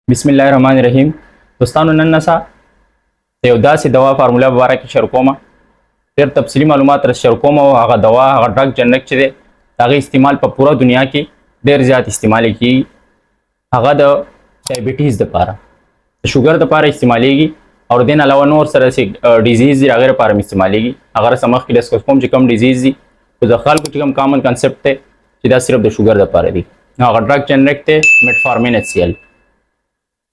बिस्मिल्लाहिर्रहमानिर्रहीम। दोस्तों नन नसा यवदा से दवा फार्मूला बारा की शरकोमा ډېر तफصیلي معلومات را شرکوم او هغه دوا هغه ډرګ جنریک چې دی هغه استعمال په پوره دنیا کې ډېر زیات استعمال کیږي. هغه د ډایبټیز لپاره د شوګر لپاره استعمالیږي او دین علاوه نور سره سي ډیزیز دی هغه لپاره استعمالیږي. هغه سمخ کې ډسکس کوم چې کوم ډیزیز دی خو د خلکو چې کوم کامن کانسپټ دی چې دا صرف د شوګر لپاره دی. هغه ډرګ جنریک دی میټفارمین ایچ سی ایل.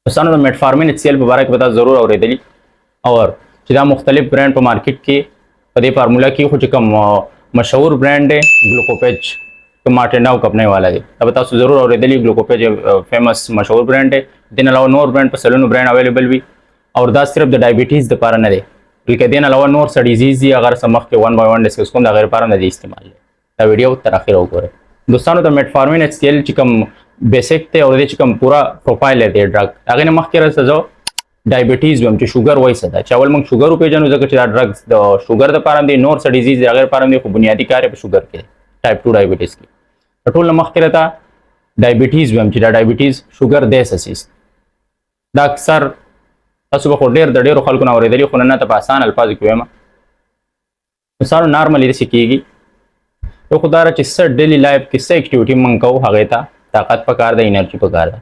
دوستانو د میټفارمین ایچ سی ایل په اړه کې پتا ضرور اوریدلی او چې دا مختلف برانډ په مارکیټ کې په دې فارمولا کې خو چې کوم مشهور برانډ دی ګلوکوپیج کوم مارټیناو کمپنۍ والا دی دا به تاسو ضرور اوریدلی. ګلوکوپیج فیمس مشهور برانډ دی. دین علاوه نور برانډ په سلونو برانډ اویلیبل وي او دا صرف د ډایبټیز لپاره نه دی بلکې دین علاوه نور څه ډیزیز دی هغه سمخ کې 1 by 1 ډسکس کوم دا غیر لپاره نه دی استعمال. دا ویډیو تر اخره وګورئ. دوستانو د میټفارمین ایچ سی ایل چې کوم بیسیک ته او د چې کوم پورا پروفایل دی ډرګ هغه نه مخکې راځو ډایبټیز ویم چې شوګر وایسه دا چې اول موږ شوګر پیژنو ځکه چې دا ډرګز د شوګر لپاره دی نور څه ډیزیز دی هغه لپاره دی خو بنیادی کار په شوګر کې ټایپ 2 ډایبټیز کې ټول مخکې راته ډایبټیز ویم چې دا ډایبټیز شوګر دی اساس دا اکثر تاسو به ډېر د ډېرو خلکو نه اورېدلی خو نه ته په اسان الفاظو کې وایم. مثال نارملی داسې کېږي یو خو دا چې څه ډیلی لایف کې څه اکټیویټي موږ کوو هغې ته طاقت پکار ده انرژي پکار ده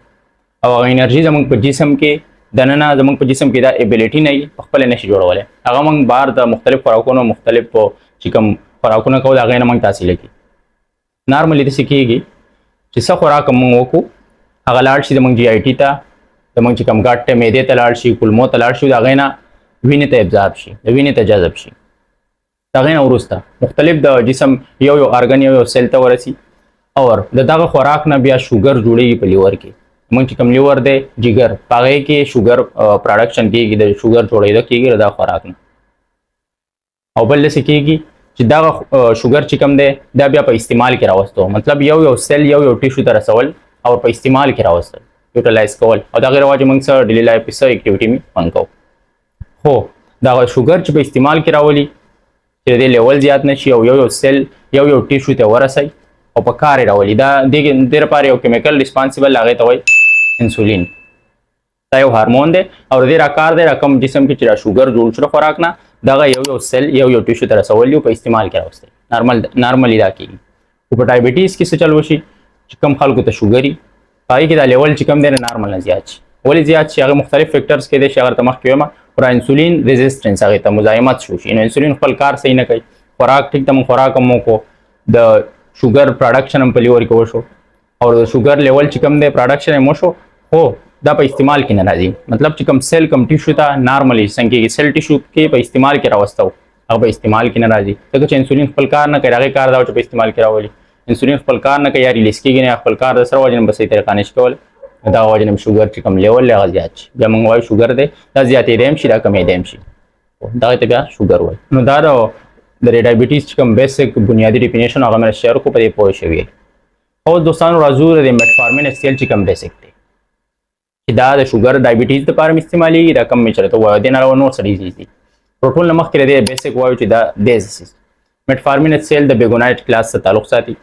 او هغه انرژي زموږ په جسم کې دننه زموږ په جسم کې دا ایبیلیټي نه وي په خپله نشي جوړولی هغه موږ بهر د مختلف خوراکونو مختلف چې کوم خوراکونه کوو د هغې نه موږ تحصیله کړي. نارملی داسې کېږي چې څه خوراک موږ وکړو هغه لاړ شي زموږ جي آی ټي ته زموږ چې کوم ګټ ته معدې ته لاړ شي کولمو ته لاړ شي د هغې نه وینې ته ابزارب شي د وینې ته جذب شي د هغې نه وروسته مختلف د جسم یو ارګن یو سیل ته ورسي او د دغه خوراک نه بیا شوګر جوړیږي په لیور کې. موږ چې کوم لیور دی جګر په هغې کې شوګر پروډکشن کېږي د شوګر جوړېده کېږي د دغه خوراک نه او بل داسې کېږي چې دغه شوګر چې کوم دی دا بیا په استعمال کې راوستو مطلب یو سیل یو ټیشو ته رسول او په استعمال کې راوستل یوټیلایز کول او دغه رواج موږ سره ډیلی لایف کې څه اکټیویټي مې فن کوو. خو دغه شوګر چې په استعمال کې راولي چې د لیول زیات نشي او یو سیل یو ټیشو ته ورسي او په کار راولي دا د لپاره یو کیمیکل ریسپانسیبل هغې ته وایي انسولین. دا یو هارمون دی او د دې راکار دی رقم جسم کې چې دا شوګر جوړ شو خوراک نه دغه یو سیل یو ټیشو ته رسول یو په استعمال کې راوستل نارملی دا کېږي. خو په ډایبټیز کې څه چل وشي چې کم خلکو ته شوګري هغې کې دا لیول چې کم دی نه نارمل نه زیات شي ولې زیات شي هغه مختلف فیکټرز کې دی چې هغه ته مخکې وایم پر انسولین ریزسټنس هغې ته مزاحمت شي نو انسولین خپل کار صحیح نه کوي خوراک ټیک ته موږ خوراک هم وکړو د شوګر پروډکشن هم په لیور کې وشو او د شوګر لیول چې کم دی پروډکشن هم وشو خو دا په استعمال کې نه راځي مطلب چې کم سیل کم ټیشو ته نارملی څنګه کېږي سیل ټیشو کې په استعمال کې راوستو هغه په استعمال کې نه راځي ځکه چې انسولین خپل کار نه کوي هغې کار دا چې په استعمال کې راولي انسولین خپل کار نه کوي یا ریلیز کېږي نه خپل کار د سره وجه نه په صحیح طریقه نشي کولی دا وجه نه شوګر چې کوم لیول دی هغه زیات شي بیا موږ وایو شوګر دی دا زیاتېدی هم شي دا کمېدی هم شي دغې ته بیا شوګر وایي. نو دا د ډایبټیز چې کوم بیسک بنیادي ډیفینیشن هغه مې شیر کړو په دې پوه شوي او دوستانو راځو د میټفارمین ایچ سی ایل چې کوم بیسک دی چې دا د شوګر ډایبټیز لپاره استعمالیږي دا کم مې چېرته وایو دې نه علاوه نور څه ډیزیز دي ټول نه مخکې د دې بیسک وایو چې دا ډیزیز میټفارمین ایچ سی ایل د بیګونایټ کلاس سره تعلق ساتي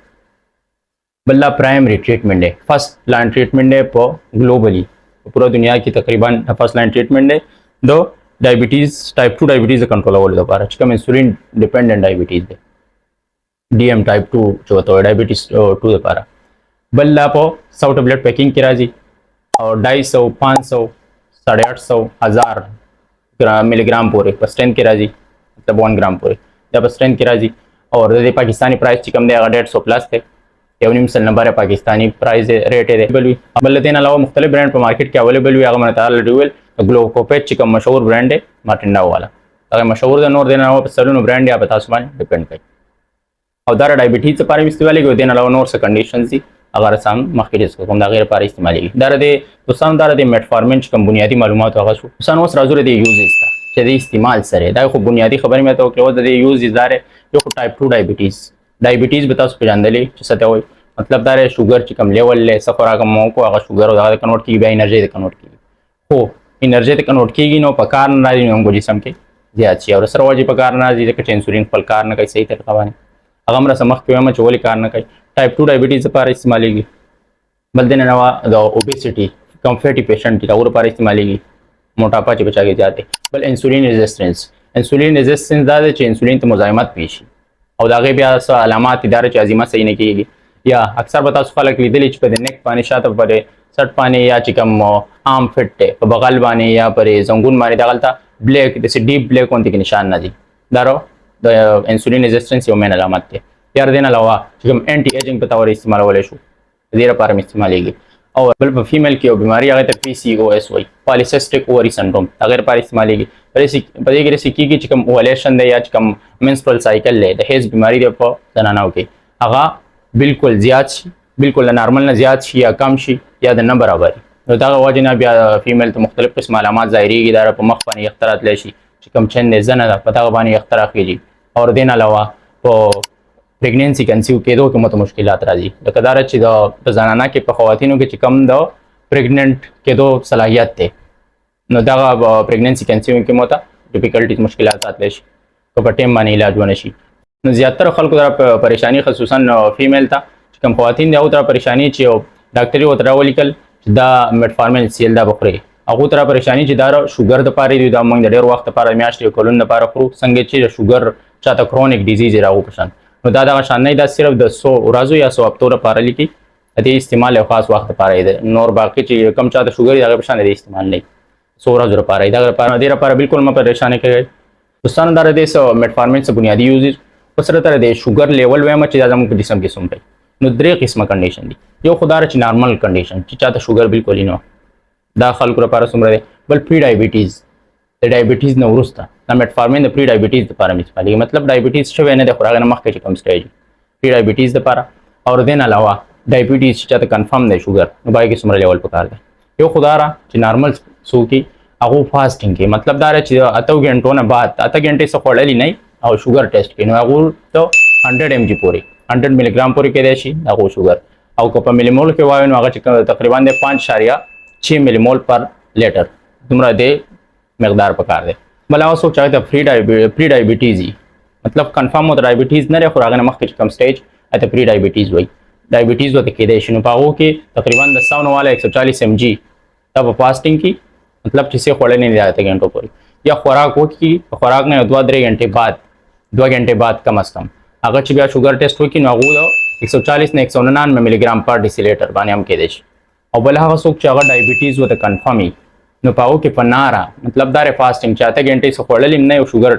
بل دا پرایمری ټریټمنټ دی فرست لاین ټریټمنټ دی په ګلوبلی په پوره دنیا کې تقریبا فرست لاین ټریټمنټ دی د ډایبټیز ټایپ 2 ډایبټیز د کنټرولولو لپاره چې کوم انسولین ډیپندنٹ ډایبټیز دی ډي ایم ټایپ 2 چې ورته وایي ډایبټیز 2 لپاره. بل لا په 100 ټبلټ پیکینګ کې راځي او 250 500 850 1000 ملي ګرام پورې په سټرینث کې راځي مطلب 1 ګرام پورې دا په سټرینث کې راځي او د پاکستاني پرایس چې کوم دی هغه 150 پلس دی یو نیم سل نمبر پاکستانی پرایز ریټ دی. بل دې نه علاوه مختلف برانډ په مارکیټ کې اویلیبل وي هغه مې تعالی ډیول ګلوکوپیج چې کوم مشهور برانډ دی مارټیناو والا هغه مشهور دی نور دی نه په سلونو برانډ یا په تاسو باندې ډیپند کوي او دا ډایبټیز لپاره استعمالېږي دې نه علاوه نور څه کنډیشنز دي هغه سم مخکې ډسکس کوم د هغې لپاره استعمالېږي. دا د دوستانو دا د میټفارمین چې کوم بنیادي معلومات هغه شو. دوستانو اوس راځو د یوزز ته چې د استعمال سره دا خو بنیادي خبرې مې ته وکړې د دې یوز دا یو خو ټایپ 2 ډایبټیز به تاسو پېژندلی چې څه ته وایي مطلب دا شوګر چې کوم لیول لی څه خوراک مو وکړو هغه شوګر او هغه کنورټ کېږي بیا انرژي ته کنورټ کېږي خو انرژي ته کنورټ کېږي نو په کار نه راځي نو موږ جسم کې زیات شي او سره وجې په کار نه راځي ځکه چې انسولین خپل کار نه کوي صحیح طریقه باندې هغه هم راسه مخکې وایم چې ولې کار نه کوي ټایپ 2 ډایبټیز لپاره استعمالېږي. بل دې نه علاوه د اوبیسټي کم فیټي پیشنټ دي هغو لپاره استعمالیږي موټاپا چې بچا کې زیات دی. بل انسولین ریزسټنس دا دی چې انسولین ته مزاحمت پیښ شي او د هغې بیا څه علامات دي دا چې هاضمه صحیح نه کېږي. یا اکثر به تاسو خلک لیدلي چې په د نیک باندې شاته پرې سټ باندې یا چې کوم عام فټ دی په بغل باندې یا پرې زنګون باندې دغلته بلیک داسې ډیپ بلیک غوندې کې نشان نه دي دا د انسولین ریزسټنس یو مین علامت دی. یا د دې نه علاوه چې کوم انټي ایجنګ په طور استعمالولی شو د دې لپاره هم استعمالیږي. او بل په فیمیل کې یو بیماري هغې ته PCOS وایي پالیسیسټک اووري سنډروم هغې لپاره استعمالیږي. په دې کې داسې کېږي چې کوم اوولیشن دی یا چې کوم منسټرل سایکل دی د هیز بیماري دی په زنانو کې هغه بالکل زیات شي بالکل د نارمل نه زیات شي یا کم شي یا د نه برابري. نو دغه وجې نه بیا فیمیل ته مختلف قسم علامات ظاهریږي دا په مخ باندې یخته راتلی شي چې کوم چند دی زنه ده په دغه باندې یخته راخېږي. او د دې نه علاوه په پریګنینسي کنسیو کېدو کې مو ته مشکلات راځي لکه دا چې د زنانه کې په خواتینو کې چې کم د پریګننټ کېدو صلاحیت دی نو دغه پریګنینسي کنسیو کې مو ته ډیفیکلټیز مشکلات راتلی شي که په ټیم باندې علاج ونه شي. نو زیاتره خلکو دا پریشانی خصوصا فیمیل ته چې کوم خواتین دي هغو ته پریشانی چې ډاکټري ورته راولیکل چې دا میټفارمین سیل دا به خورئ هغو ته پریشانی چې دا شوګر دپاره دی دا موږ د ډېر وخت دپاره میاشتې کلونو دپاره خورو څنګه چې د شوګر چاته کرونیک ډیزیز یې راغو په شان نو دا دغه شان نه دا صرف د 100 ورځو یا 100 هفتو لپاره لیکي د دې استعمال یو خاص وخت لپاره دی. نور باقي چې کم چاته شوګر دی هغه په شان د استعمال نه 100 ورځو لپاره دی دغه لپاره دې لپاره بالکل مه پریشانې کوئ. دوستانو دا د میټفارمین څه بنیادي یوزز په سره تر د شوګر لیول وایم چې دا زموږ په جسم کې څومره نو درې قسمه کنډیشن دي. یو خو دا چې نارمل کنډیشن چې چاته شوګر بالکل نه دا خلکو لپاره څومره دی. بل پری ډایبیټیز د ډایبیټیز نه وروسته دا میټفارمین د پری ډایبیټیز لپاره استعمالېږي مطلب ډایبیټیز شوی نه دی خو هغه نه مخکې چې کوم سټیج پری ډایبیټیز لپاره. او د دې نه علاوه ډایبیټیز چې چاته کنفرم دی شوګر نو باید کې څومره لیول پکار دی. یو خو دا چې نارمل څوک هغه فاسټینګ کې مطلب دا چې 8 غنټو نه بعد 8 غنټې څخه خوړلې نه او شوګر ټیسټ کوي نو هغه ته 100 mg پورې 100 ملي ګرام پورې کېدای شي هغه شوګر او که په ملي مول کې وایو نو هغه چې تقریبا د 5.6 ملي مول پر لیټر دومره د مقدار پکار دی. بل هغه څوک چې د پری ډایبیټیز مطلب کنفرم د ډایبیټیز نه لري خو هغه نه مخکې کوم سټیج اته پری ډایبیټیز وایي ډایبیټیز ورته کېدای شي نو په هغو کې تقریبا د 100 والا 140 mg دا په فاسټینګ کې مطلب چې څه خوړل نه دی 8 غنټو پورې یا خوراک وکړي خوراک نه 2-3 غنټې بعد 2 غنټې بعد کم از کم هغه چې بیا شوګر ټیسټ وکړي نو هغه 140 نه 199 ملي ګرام پر ډیسیلیټر باندې هم کېدای شي. او بل هغه څوک چې هغه ډایبیټیز ورته کنفرم وي نو په هغو کې په ناره مطلب دا فاسټینګ چې 8 غنټې څه خوړل نه یو شوګر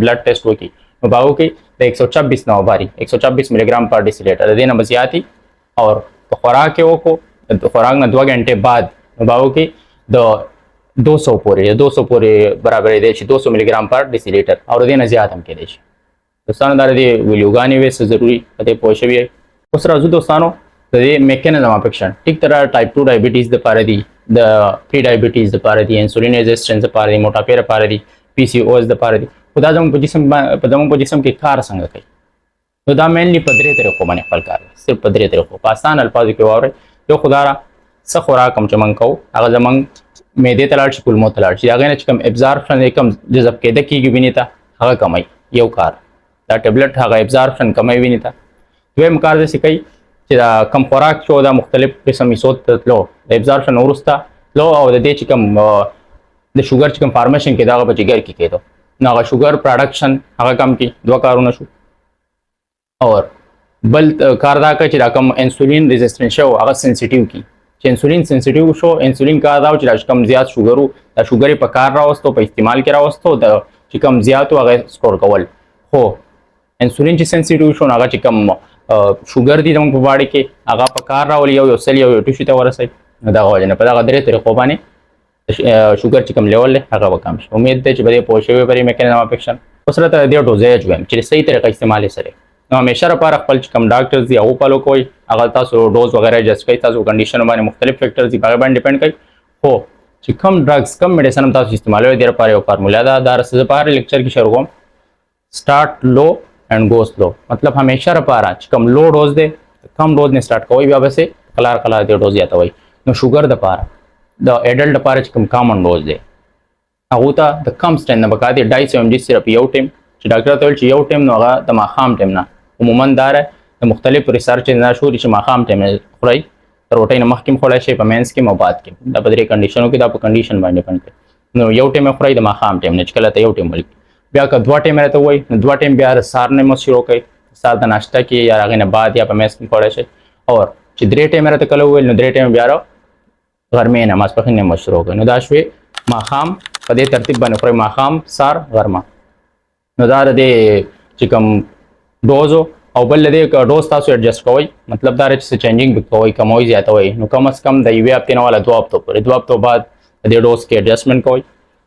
بلډ ټیسټ وکړي نو په هغو کې د 126 نه وباري 126 ملي ګرام پر ډیسیلیټر د دې نه زیاتي او په خوراک کې وکړو د خوراک نه 2 غنټې بعد نو په هغو کې د 200 پورې برابر دی چې 200 ملي ګرام پر ډیسیلیټر او د دې نه زیات هم کېدای شي. دوستانو دا د ویډیوګانې وې څه ضروري په دې پوه شوي اوس راځو دوستانو د دې میکانیزم اف اکشن ټیک تر ټایپ 2 ډایبیټیز لپاره دی د پری ډایبیټیز لپاره دی انسولین ریزسټنس لپاره دی موټاپې لپاره دی PCOS لپاره دی خو دا زموږ په جسم کې کار څنګه کوي نو دا مینلی په درې طریقو باندې خپل کار کوي صرف په درې طریقو په آسان الفاظو کې واورئ. یو خو دا څه خوراک کوم چې موږ کوو هغه زموږ معدې ته لاړ شي کولمو ته لاړ شي هغې نه چې کوم ابزارپشن دی کوم جذب کېده کېږي وینې ته هغه کموي یو کار دا ټبلټ هغه ابزارپشن کموي وینې ته. دویم کار داسې کوي چې دا کم خوراک شو دا مختلف قسم میثود ته تلو د ابزارپشن وروسته تلو او د دې چې کوم د شوګر چې کوم فارمیشن کې دا هغه په جګر کې کېدو نو هغه شوګر پروډکشن هغه کم کړي 2 کارونه شو. اور بل کار دا کوي چې دا کوم انسولین ریزسټنس شو هغه سنسیټیو کی چې انسولین سنسیټیو شو انسولین کار دا چې کم زیات شوګر دا شوګر په کار راوستو په استعمال کې راوستو د چې کم زیات هغه سٹور کول خو انسولین چې سنسیټیو شو هغه چې کم شوګر دي موږ په باډي کې هغه په کار راولي یو سل یو ټیشو ته ورسي دا غوښنه په دغه درې طریقو باندې شوګر چې کم لیول هغه وکم شي. امید ده چې به پوه شوي پرې میکانیزم اف اکشن اوس راته د ډوزیج وایم چې صحیح طریقه استعمال سره نو همیشه لپاره خپل چې کوم ډاکټرز دی هغه فالو کوئ هغه تاسو ډوز وغیرہ ایڈجسټ کوئ تاسو کنډیشن باندې مختلف فیکټرز دی هغه باندې ډیپند کوي خو چې کوم ډرګز کوم میډیسن هم تاسو استعمالوي د لپاره یو فارمولا ده دا رسې لپاره لیکچر کې شروع کوم سٹارټ لو اینڈ گو سلو مطلب همیشه لپاره چې کوم لو ډوز دی کم ډوز نه سٹارټ کوئ بیا به کلار دی ډوز یاتوي. نو شوګر د لپاره د ایډلټ لپاره چې کوم کامن ډوز دی هغه ته د کم سټین نه بقا دی 250 mg صرف یو ټیم چې ډاکټر ته ویل چې یو ټیم نو هغه د ماښام ټیم نه عموما دا د مختلف ریسرچ نه شو چې ماښام ټیم خورئ روټۍ نه مخکې خوړلی شي، په منځ کې او بعد کې. دا په درې کنډیشنو کې دا په کنډیشن باندې ډیپنډ کوي. نو یو ټایم خورئ د ماښام ټایم نه چې کله ته یو ټایم ولګي. بیا که دوه ټایم راته وایي نو دوه ټایم بیا د سهار نه مو شروع کوئ، سهار د ناشته کې یا هغې نه بعد یا په منځ کې خوړلی شئ. او چې درې ټایم راته کله وویل نو درې ټایم بیا غرمې نه ماسپښین نه مو شروع کوئ. نو دا شوې ماښام په دې ترتیب باندې خورئ، ماښام، سهار، غرمه. نو دا د دې چې کوم ډوز او بل د دې ډوز تاسو ایډجسټ کوئ، مطلب دا چې چینجینګ کوئ، کموئ زیاتوئ، نو کم از کم د یوې هفتې نه والا 2 هفتو پورې 2 هفتو بعد د دې ډوز کې ایډجسټمنټ کوئ.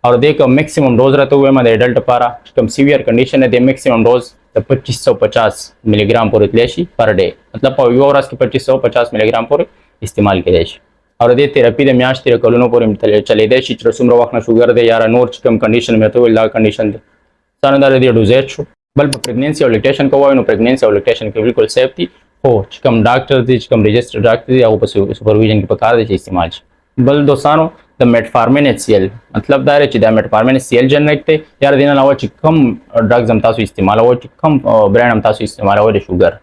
او د دې کوم میکسیمم ډوز راته ووایم د اډلټ لپاره چې کوم سیویر کنډیشن دی، د میکسیمم ډوز د 2550 ملي ګرام پورې تللی شي پر ډے، مطلب په یوه ورځ کې 2550 ملي ګرام پورې استعمال کېدای شي. او د دې تھراپي د میاشتې د کلونو پورې چلیدای شي چې څومره وخت نه شوګر دی یا نور چې کوم کنډیشن مې ته وویل دا کنډیشن دی. څنګه دا د دې ډوزیج شو. بل په پریګنینسي او لیکټیشن کې وایو نو پریګنینسي او لیکټیشن کې بالکل سیف دي، خو چې کوم ډاکټر دی چې کوم رجسټر ډاکټر دی هغه په سوپرویژن کې پکار دی چې استعمال شي. بل دوستانو د میټفارمین ایچ سی ایل مطلب دا دی چې دا میټفارمین ایچ سی ایل جنریټ دی یا د دې نه علاوه چې کوم ډرګز هم تاسو استعمالوئ، چې کوم برانډ هم تاسو استعمالوئ د شوګر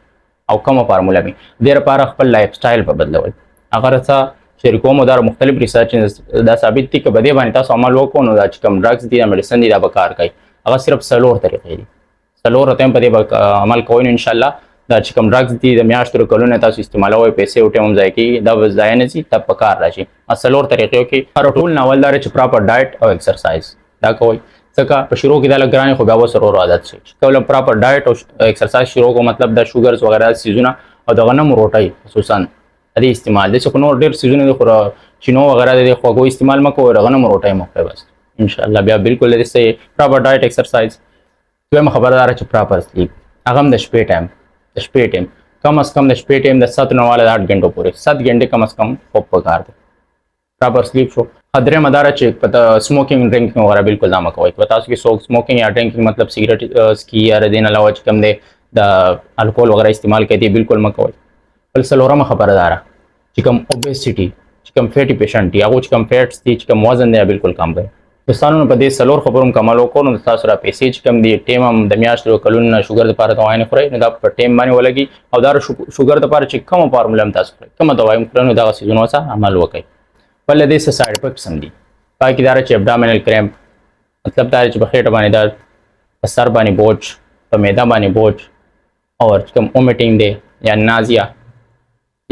او کومه فارموله وي، دې لپاره خپل لایف سټایل په بدلول. اگر څه شریکوم او دا مختلف ریسرچ دا ثابت دي چې په دې باندې تاسو عمل وکړو نو دا چې کوم ډرګز دي یا میډیسن دي دا به کار کوي. هغه صرف څلور طریقې دي، څلور ټایم په دې عمل کوئ نو انشاءالله دا چې کوم ډرګز دي د میاشتو کلونه تاسو استعمالوئ، پیسې او ټایم هم ضایع کېږي، دا به ضایع نه شي، دا په کار راشي. څلور طریقو کې هر ټول ناول دا چې پراپر ډایټ او ایکسرسایز دا کوئ. ځکه په شروع کې دا لږ ګران خو بیا به سره عادت شي. کله پراپر ډایټ او ایکسرسایز شروع کو مطلب د شوګرز وغیرہ سیزونه او د غنمو روټۍ خصوصا دې استعمال د څه نور ډېر سیزونه دي خو چینو وغیرہ د خوږو استعمال مکو او غنمو روټۍ مو کوئ بس انشاءالله بیا بالکل دې سه پراپر ډایټ ایکسرسایز. دویمه خبردار چې پراپر سلیپ، هغه هم د شپې ټایم کم از کم د شپې ټایم د 7 نه والا 8 غنټو پورې 7 غنټې کم از کم خوب پکار دی. پراپر سلیپ شو. خدره مدار چې پته سموکینګ ډرینکینګ وغیرہ بالکل نه مکوئ. په تاسو کې سموکینګ یا ډرینکینګ مطلب سیګریټ سکی یا دین علاوه چې کوم دی د الکول وغیرہ استعمال کوي بالکل مکوئ. بل څلورمه خبردار چې کوم اوبیسټي چې کوم فیټي پیشنټ دی هغه چې کوم فیټس دي چې کوم وزن دی بالکل کم کړئ. دوستانو په دې څلور خبرو کمال وکړو نو تاسو را پیسې چې کوم دی ټیم هم د میاشتو کلونو شوګر لپاره دوا نه خورئ نو دا په ټیم باندې ولګي او دا شوګر لپاره چې کومه فارموله هم تاسو خورئ کومه دوا هم خورئ نو دا سيزونو سره عمل وکړئ. بل دې څه سایډ افیکټس هم دي پاکي دار چې ابډامینل کرامپ مطلب دا چې په خېټه باندې دا په سر باندې بوج په معده باندې بوج او کوم اومیټینګ دی یا نازیا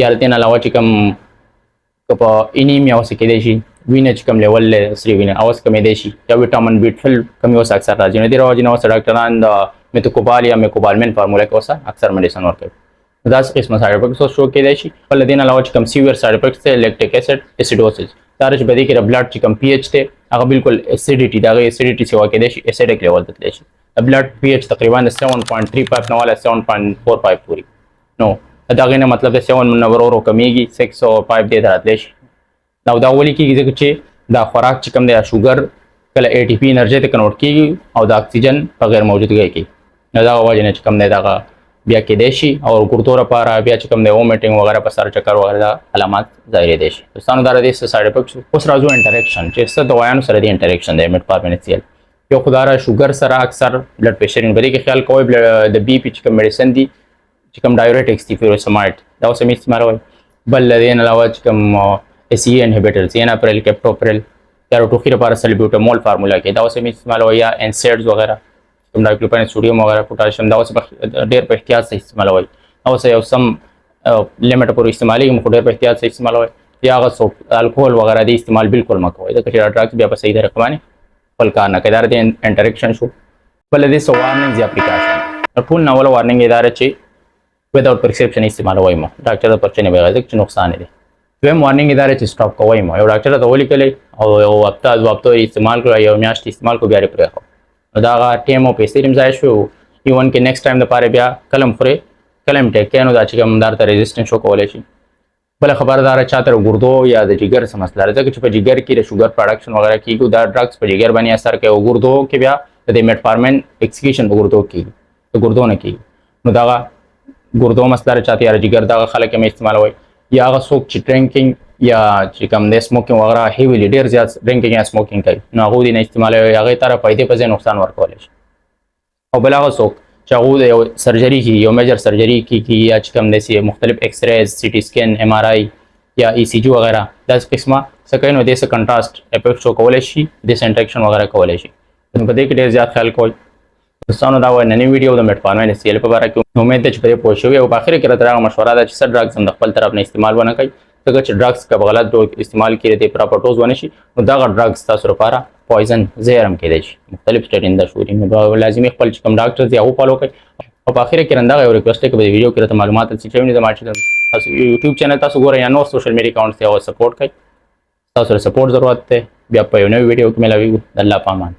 یا دې نه علاوه چې کوم په انیمیا اوس کې دی شي وینه چې کوم لیول له سری وینه اوس کمې دی شي یا وټامین B12 کمی اوس اکثر راځي نه دی راځي نو ډاکټران د میتوکوبال یا میکوبالمین فارموله کې اوس اکثر میډیسن ورکوي. دا څه قسمه سایډ افیکټس شو کې دی شي. بل دې نه علاوه چې کوم سیویر سایډ افیکټس دی لیکټیک اسید اسیډوسس دا چې بده کې د بلډ چې کوم پی ایچ دی هغه بالکل اسیډیټي دا اسیډیټي سیوا کې دی شي اسیډک لیول ته دی شي. د بلډ پی ایچ تقریبا 7.35 نه والا 7.45 پوری نو دا غینه مطلب 7 نورو کمیږي 605 دی دراتلی شي. دا ولي کېږي ځکه چې دا خوراک چې کوم دی شوګر کله اي ټي پی انرژي ته کنورټ کېږي او د اکسیجن په غیر موجودګۍ کې نو دا وجه نه چې کوم دی دا بیا کېدای شي او ګردو لپاره بیا چې کوم دی وومیټینګ وغیرہ په سر چکر وغیرہ دا علامات ظاهر دي شي. دوستانو دا د سایډ افیکټس اوس راځو انټریکشن چې څه دوايانو سره دی انټریکشن دی میټفارمین ایچ سی ایل یو خدای شوګر سره اکثر بلډ پریشر انګری کې خیال کوي د بي پی چې کوم میډیسن دي چې کوم ډایورټکس دي فیروسمایډ دا اوس هم استعمالوي. بل لدین علاوه چې کوم SE inhibitors enalapril captopril یا ټوخي لپاره سلبیوټامول فارموله کې دا اوس هم استعمالوي یا انسیډز وغیرہ کوم ډایکلوپین سوډیم وغیرہ پوتاشیم دا اوس ډېر په احتیاط سره استعمالوي اوس یو سم لیمټ پورې استعمالي خو ډېر په احتیاط سره استعمالوي یا غو الکول وغیرہ دی استعمال بالکل مکوئ دا چې ډراګز بیا په صحیح طریقه باندې خپل کار نه کوي دا د انټریکشن شو. بل دې سو وارننګ یا اپلیکیشن ټول ناول وارننګ اداره چې وداوت پرسکرپشن استعمالوي مو ډاکټر د پرچنې بغیر چې نقصان دي دویم وارننګ اداره چې سټاپ کوی مو یو ډاکټر ته ولیکلی او یو هفته دوه هفتو استعمال کړو یو میاشت استعمال کو بیا پرېښو نو دا ټایم او پیسې هم ضایع شو ایون کې نیکسټ ټایم د پاره بیا کلم خوري کلم ټیک کینو دا چې کوم دار ته ریزिस्टेंस شو کولای شي. بل خبردار چاته ګردو یا د جګر سم مسله راځي چې په جګر کې د شوګر پروډکشن وغیرہ کیږي دا ډرګز په جګر باندې اثر کوي او ګردو کې بیا د میټفارمین ایکسکریشن ګردو کیږي د ګردو نه کیږي نو دا ګردو مسله چاته یا جګر دا خلک هم استعمالوي یا هغه څوک چې ډرینکینګ یا چې کوم د سموکینګ وغیرہ هیویلی ډیر زیات ډرینکینګ یا سموکینګ کوي نو هغه دې نه استعمالوي هغه تر پیدا په ځای نقصان ورکول شي. او بل هغه څوک چې هغه د یو سرجری کی یو میجر سرجری کی یا چې کوم د مختلف ایکس ریز سی ټي سکین ام ار آی یا ECG وغیرہ داسې قسمه څه کوي نو دې څه کنټراسټ افیکټ شو کولی شي داسې انټریکشن وغیرہ کولی شي نو په دې کې ډېر زیات خیال کوئ دوستانو دا نننۍ ویډیو د میټفارمین SCL په باره کې امید ده چې په دې پوه شوي او په اخر کې راته هغه مشوره ده چې څه ډرګز هم د خپل طرف نه استعمال ونه کوئ ځکه چې ډرګز که په غلط ډول استعمال کړي د پراپر ډوز ونه شي نو دغه ډرګز تاسو لپاره پویزن زهر هم کېدای شي مختلف سټیټین د شوري نو لازمي خپل چې کوم ډاکټر دی هغه فالو کړئ او په اخر کې رندغه یو ریکوست دی چې په دې ویډیو کې راته معلومات چې چېرې زما چې تاسو یوټیوب چینل تاسو ګورئ یا نور سوشل میډیا اکاونټ ته او سپورټ کړئ تاسو سره سپورټ ضرورت دی بیا په یو نوې ویډیو کې ملاویږو د الله په امان